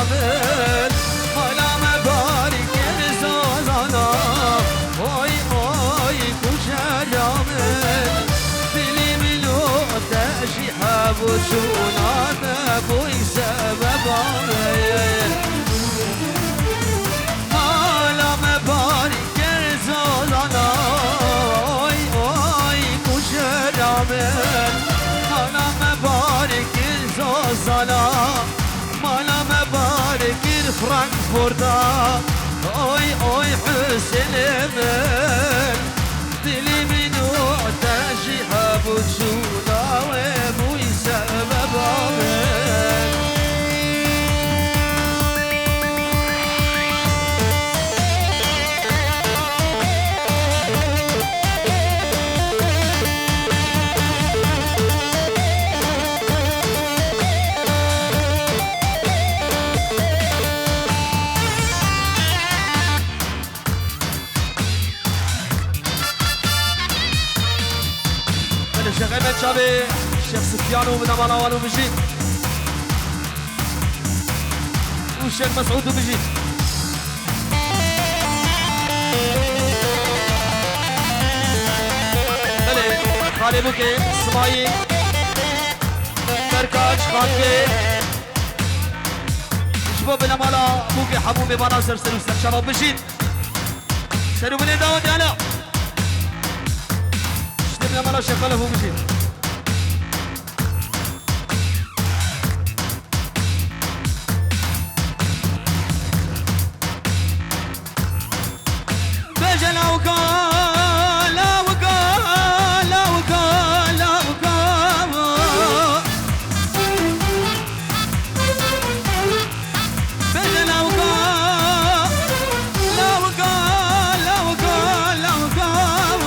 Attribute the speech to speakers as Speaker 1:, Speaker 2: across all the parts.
Speaker 1: رامل مالا مبارك زازانا اوي اوي كوشا رامل دلي ملو تاشي حبوشونا نبوي سبب مالا مبارك زازانا اوي اوي كوشا رامل مالا مبارك زازانا مالا مبارك فرانكفورتا اوي اوي حسين من دلي منو تاشي حبوشونا وابوي سبب الشيخ احمد شابي الشيخ سفيانو من امانوان وبجيت والشيخ مسعود وبجيت بلي خالي بوكي اسماعيل بركاج خانكي شباب الامالا بوكي حبوبي بناصر سلو شباب بجيت سلو من داود يلا يا مالا شغاله هو بجيب بجا لا وقال لا وقال لا وقال لا وقال بجا لا وقال لا وقال لا وقال لا وقال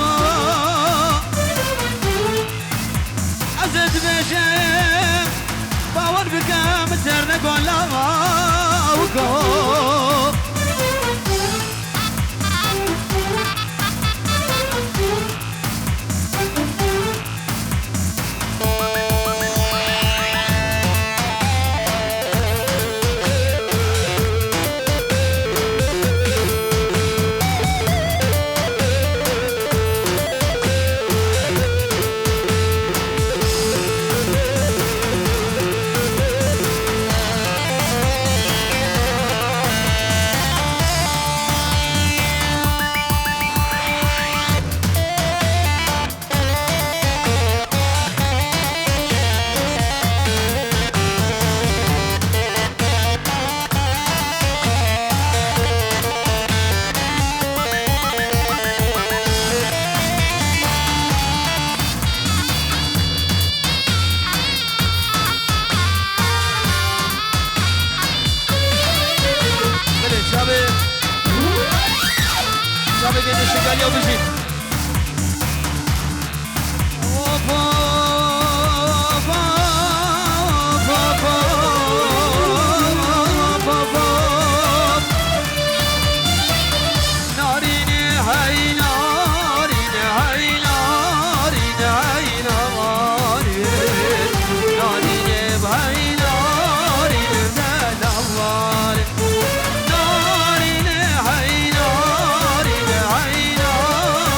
Speaker 1: عزت بشيء باور بك مترنا قول لا وقال شابي قيد الشقال يوم بجيت ناريني هاي ناريني هاي ناريني هاي ناريني ناريني بهاي ناريني ناريني ناريني هاي ناريني هاي ناريني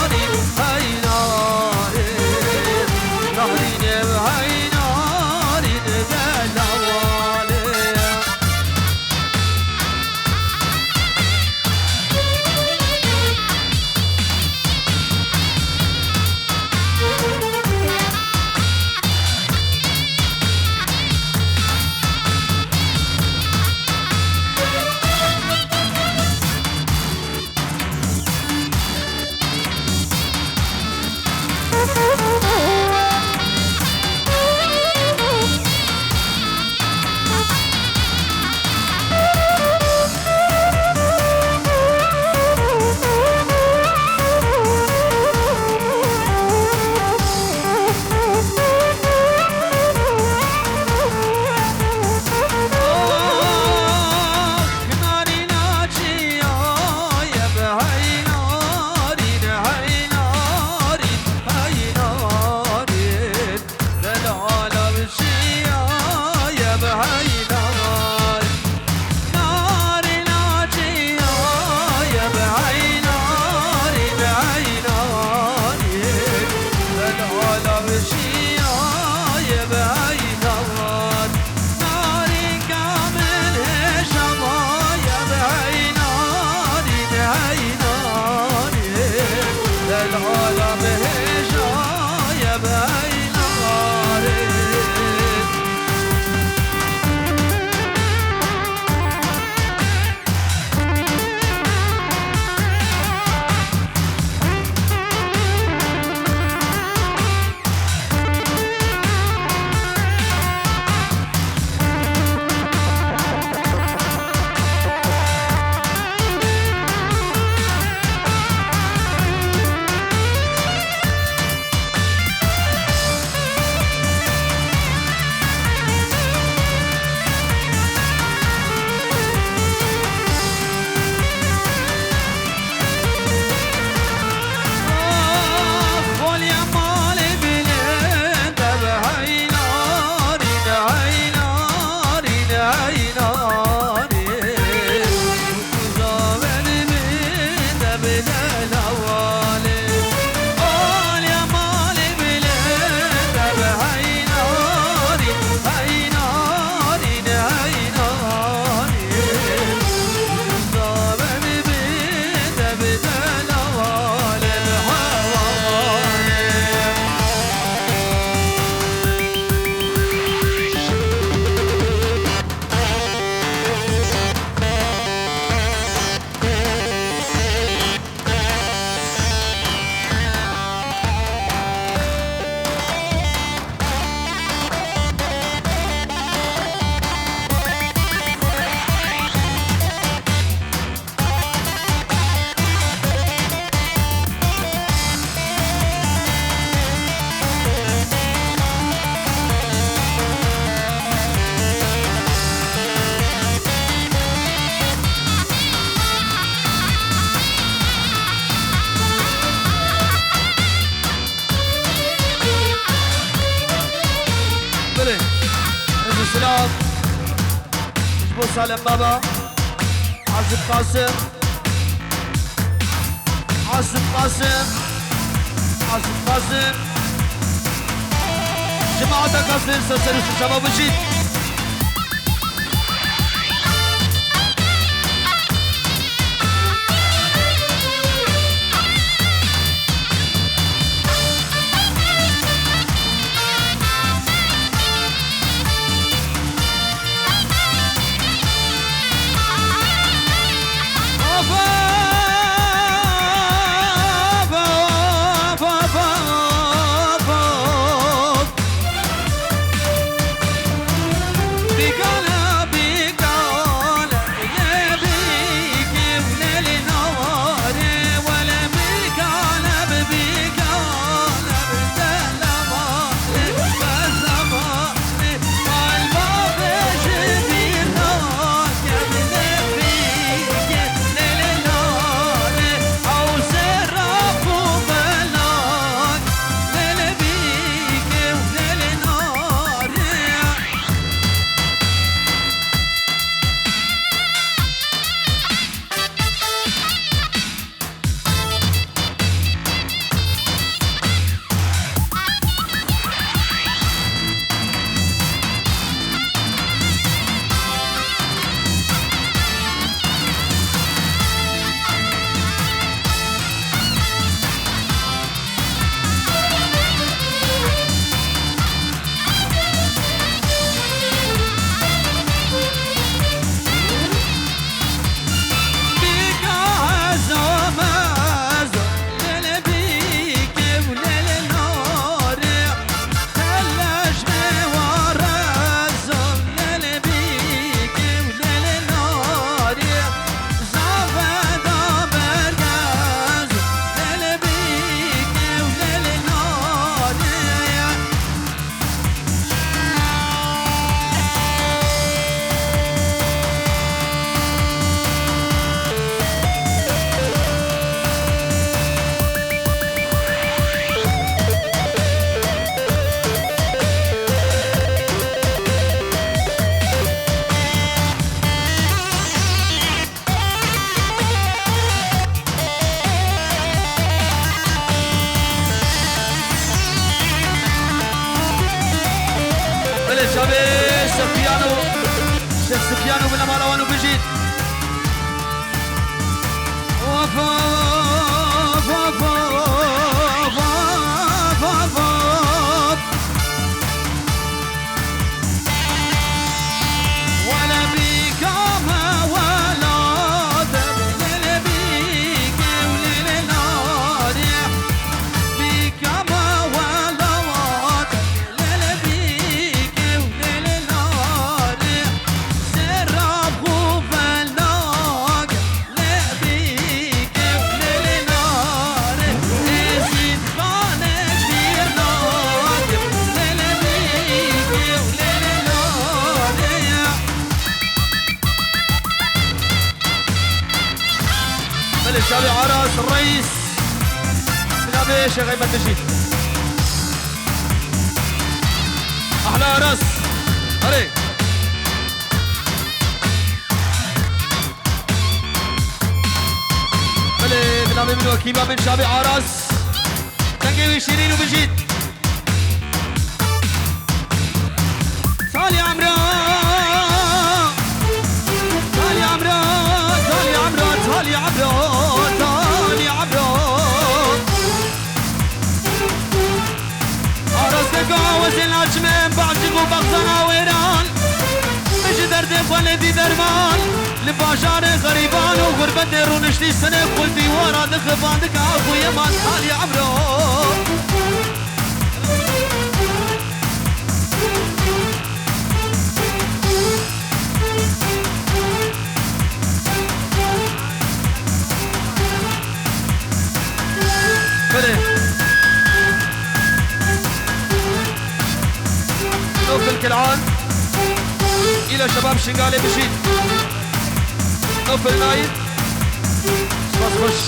Speaker 1: سلام جبو سالم بابا عازب قاسم عازب قاسم عازب قاسم جماعة قاسم سلسلة الشباب بجيت سفيانو من مروان وبجيت ولا بيك ما ولا دبل بيك وليل نار بيك ما ولا دبل بيك وليل نار سرب غفلناك لا بيك وليل نار ازيد فانك بيرناك لا بيك وليل نار ملك شابي عراس الرئيس من ابي شيخ ايمن نجيب احلى راس هري ملك من ابي من وكيبه من شابي عراس تنقي شيرين وبجيت صالي عمران صالي عمران صالي عمران صالي عمران صالي عمران عراس تقاوز الأجمين بعجق وبغزنا ويران مش دردك ولدي درمان لباشار غريبان وغربت رونشتي سنة قلبي ورا دخبانك عفو يمان صالي عمران نوفل كالعان إلى شباب شنقالي بشيت نوفل نايد بس خش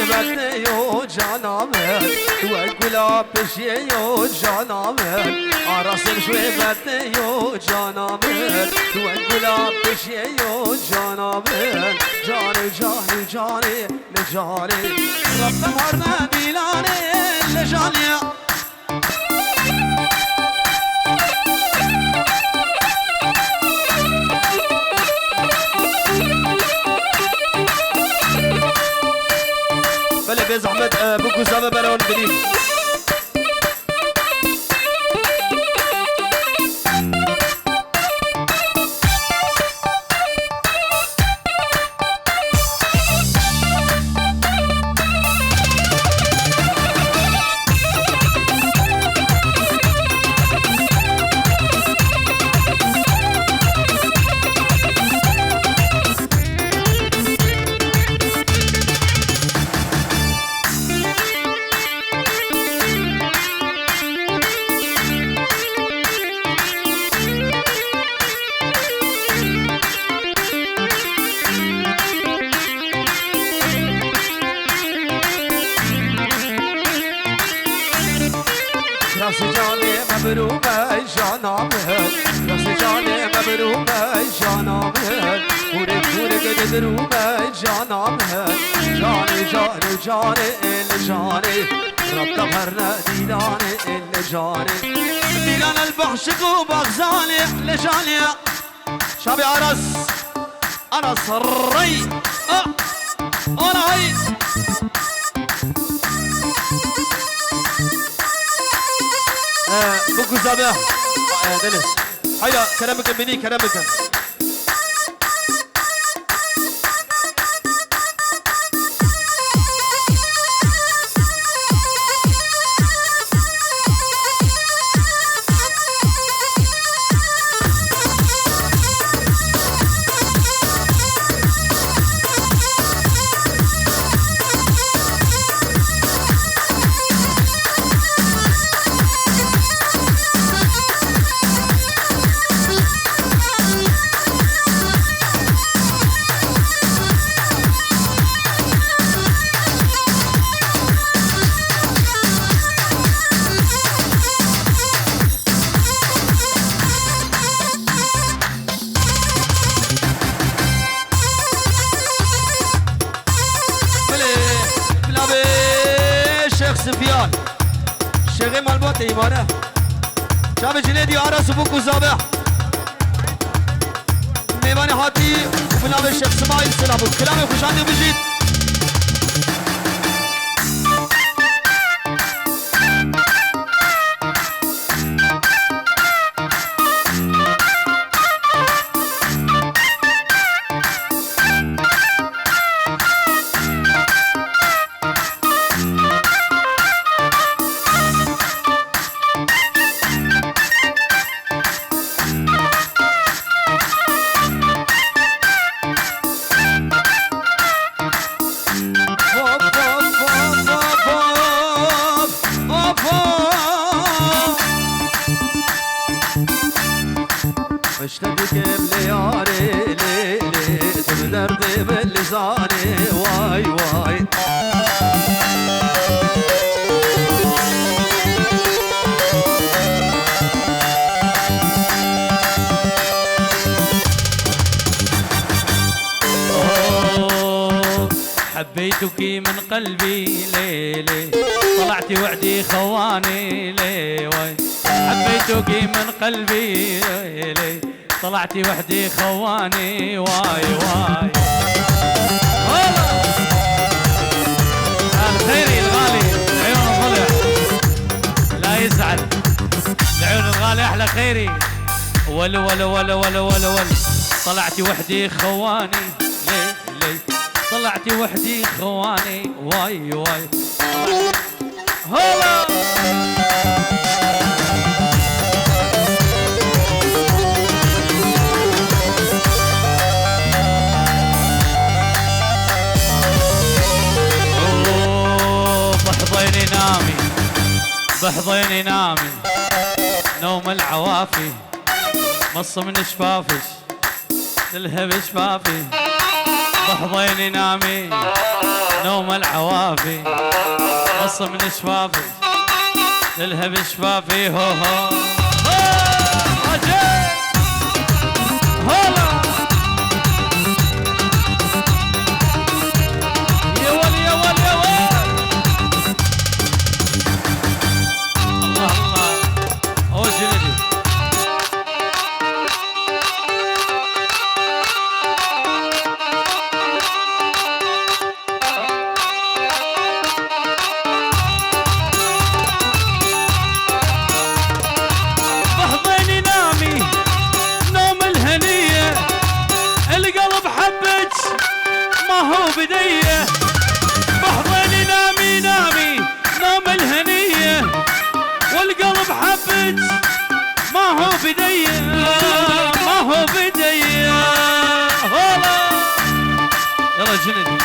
Speaker 1: بديو جانامل وكلا بشيو جانامل عرسم شوي بديو جانامل وكلا بشيو جانامل جاني جاني جاني لجاني رب مرنا ديلاني لجاني بله بزحمت بكو زابه برون بلیم راس جاني مبرومة جانامل راس جاني مبرومة جانامل ورك ورك درومة جانامل جاني جاني جاني الجاني رب ظهرنا ديلاني الجاني ديلان البحشق وبغزاني لجاني شابي عرس عرس الري انا هي بوكو زابه دنس هيا كلامك مني كلامك سفيان شغل مالبات ايمانه شاب جنيدي عرس بوكو زابح ميوان هاتي فلان الشيخ اسماعيل سلام كلامي خوش عندي بجيت اشتقت بليالي ليلي تبدردي باللساني واي واي
Speaker 2: حبيتك من قلبي ليلي طلعتي وعدي خواني لي واي حبيتك من قلبي ليلي طلعتي وحدي خواني واي واي الخيري الغالي عيون الضلع لا يزعل العيون الغالي احلى خيري ول ول ول ول ول ول طلعتي وحدي خواني لي لي طلعتي وحدي خواني واي واي هلا بحضيني نامي بحضيني نامي نوم العوافي مص من شفافش تلهب شفافي بحضيني نامي نوم العوافي قص من شفافي للهب شفافي هو هو هلا يا ول يا ول يا ول الله الله هو جندي بحضيني نامي نوم الهنية القلب حبك ما هو بديه بحضيني نامي نامي نوم الهنية والقلب حبك ما هو بديه ما هو بديه هلا يلا جندي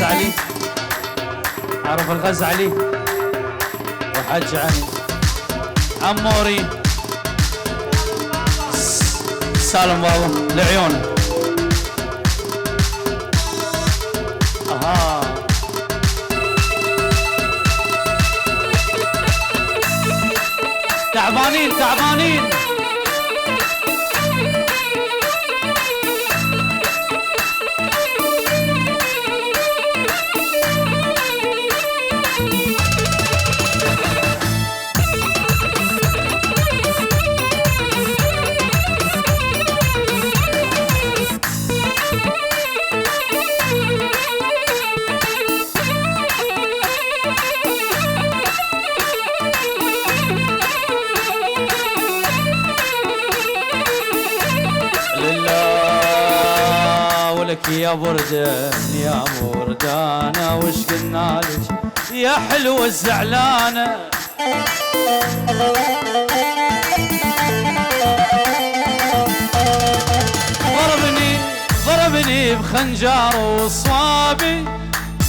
Speaker 2: الغزالي عرف الغزالي وحج علي عموري سالم بابا لعيونه تعبانين تعبانين يا بردان يا مردانة وش قلنا لك يا حلوة الزعلانة ضربني بخنجر وصوابي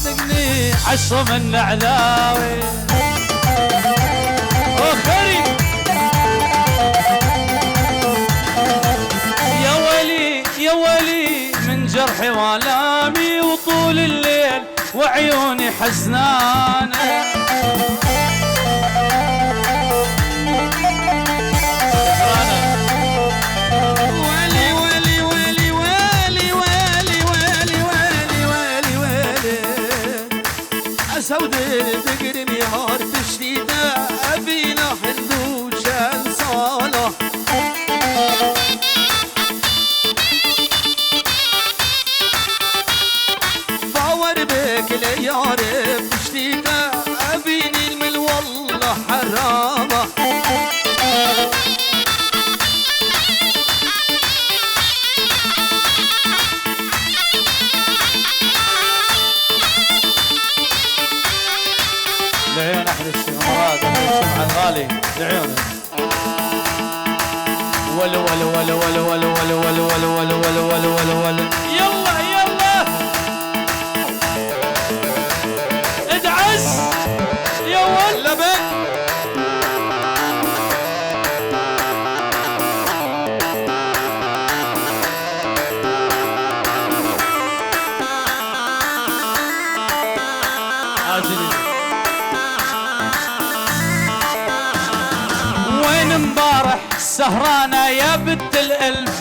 Speaker 2: سقني 10 من عذاوي وخري روحي والامي وطول الليل وعيوني حزنانه.
Speaker 1: ويلي ويلي ويلي ويلي ويلي ويلي ويلي ويلي ويلي اسودي تقري نهار تشتيتا ابينا حندوشان صالح. باور بك ليارب تشتيتا ابيني المل والله حرامه.
Speaker 2: لعيون احلى الشمرات احلى الشمعة الغالي لعيونك. ولو ولو ولو ولو ولو ولو ولو ولو ولو ولو ولو ولو يلا يلا ادعس يا ولد بك. وين مبارح سهرانة يا بنت الألف.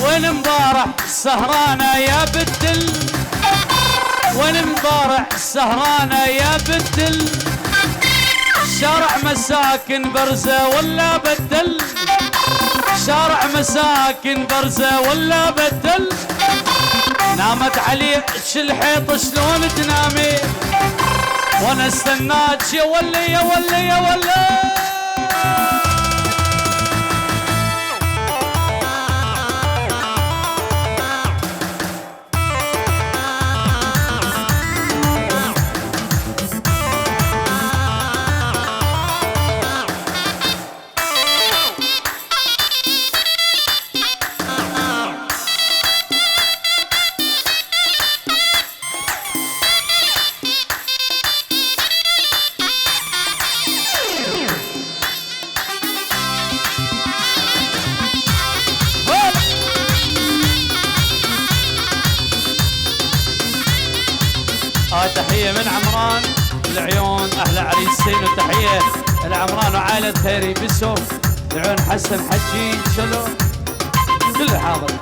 Speaker 2: وين مبارح سهرانة يا بنت وين مبارح سهرانة يا بنت شارع مساكن برزة ولا بدل. شارع مساكن برزة ولا بدل. نامت علي الحيط شلون تنامي وانا استناك يا ولي يا ولي يا ولي. تحية من عمران العيون أهل عريسين وتحية العمران وعائلة خيري بسو العيون حسن حجي شلو كله حاضر.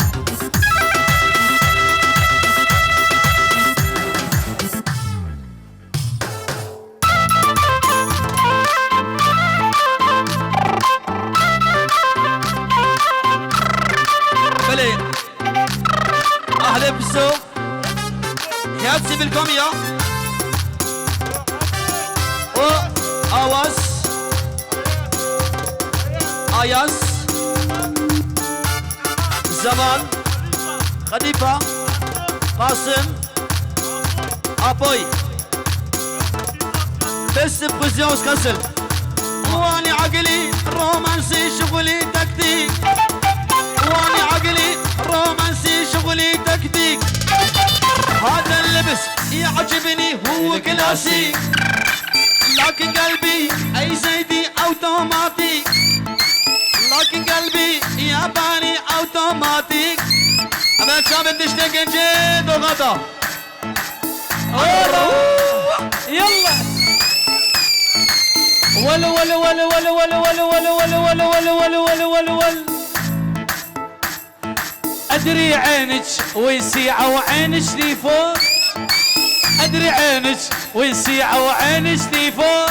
Speaker 1: بلي أهل بسو ياتي بالكوميا و آواز آياس زمان خليفة قاسم أبوي بس بخزيوس كسل. واني عقلي رومانسي شغلي تكتيك. واني عقلي رومانسي شغلي تكتيك. هذا اللبس يعجبني هو كلاسيك. لكن قلبي اي زيدي اوتوماتيك. لكن قلبي ياباني اوتوماتيك. انا كامل تشتاق جد وغدا.
Speaker 2: يلا ولا ولا ولا ولا ولا ولا ولا ولا ولا ولا ولا ولا ولا ولا ادري عينك ويسيعة وعينك لي فوق. ادري عينك ويسيعة وعينك لي فوق.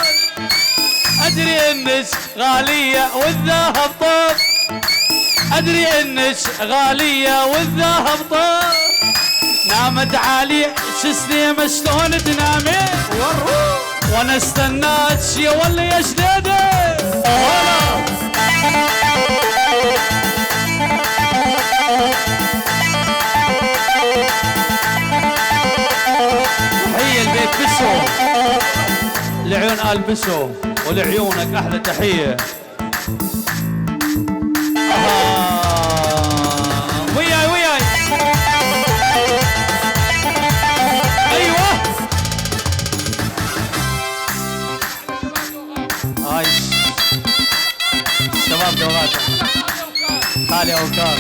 Speaker 2: ادري انك غالية والذهب طاب. ادري انك غالية والذهب طاب. نامت علي شسليمة شلون تنامي وانا استناك يا ولا يا شديدة. تحية البيت بسو لعيون آل بسو ولعيونك أحلى تحية. وياي وياي أيوة هاي شباب دوغات خالي أوكار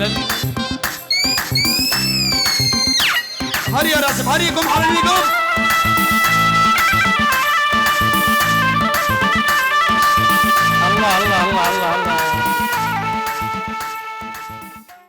Speaker 2: وسهلا.
Speaker 1: هري يا راسم هري قم حبيبي قم.
Speaker 2: الله الله الله الله